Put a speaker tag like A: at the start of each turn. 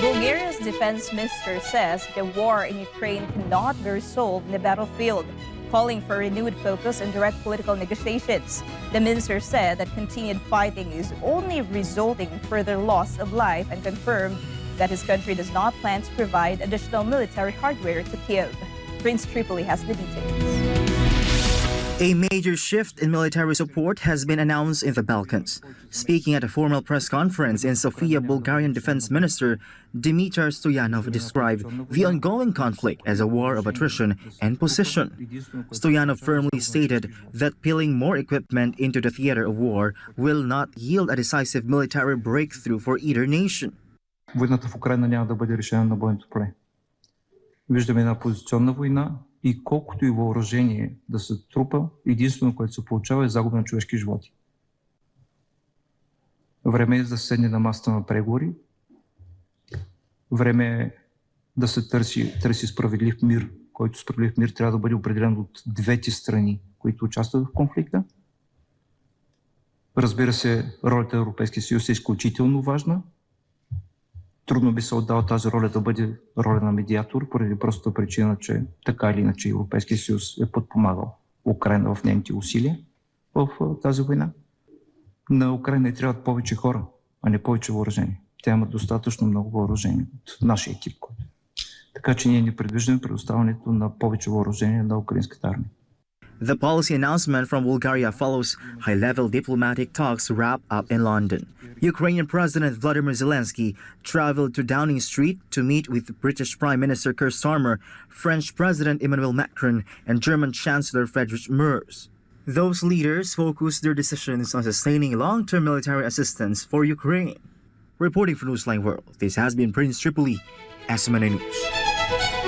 A: Bulgaria's defense minister says the war in Ukraine cannot be resolved in the battlefield, calling for renewed focus on direct political negotiations. The minister said that continued fighting is only resulting in further loss of life and confirmed that his country does not plan to provide additional military hardware to Kiev. Prince Tripoli has the details.
B: A major shift in military support has been announced in the Balkans. Speaking at a formal press conference in Sofia, Bulgarian Defense Minister Dimitar Stoyanov described the ongoing conflict as a war of attrition and position. Stoyanov firmly stated that peeling more equipment into the theater of war will not yield a decisive military breakthrough for either nation.
C: Войната в Украйна няма да бъде решена на бойното поле. Виждаме една позиционна война и колкото и въоръжение да се трупа, единствено, което се получава е загуба на човешки животи. Време е да се седне на масата на преговори. Време е да се търси справедлив мир, който справедлив мир трябва да бъде определен от двете страни, които участват в конфликта. Разбира се, ролята на Европейския съюз е изключително важна. Трудно би се отдала тази роля да бъде роля на медиатор, поради простата причина, че така или иначе Европейския съюз е подпомагал Украйна в нейните усилия в тази война. На Украйна трябват повече хора, а не повече въоръжение. Тя има достатъчно много въоръжение от нашия екип. Така че ние не предвиждаме предоставянето на повече въоръжение на украинската армия.
B: The policy announcement from Bulgaria follows high-level diplomatic talks wrapped up in London. Ukrainian President Vladimir Zelensky traveled to Downing Street to meet with British Prime Minister Keir Starmer, French President Emmanuel Macron, and German Chancellor Friedrich Merz. Those leaders focused their decisions on sustaining long-term military assistance for Ukraine. Reporting for Newsline World, this has been Prince Tripoli, SMNA News.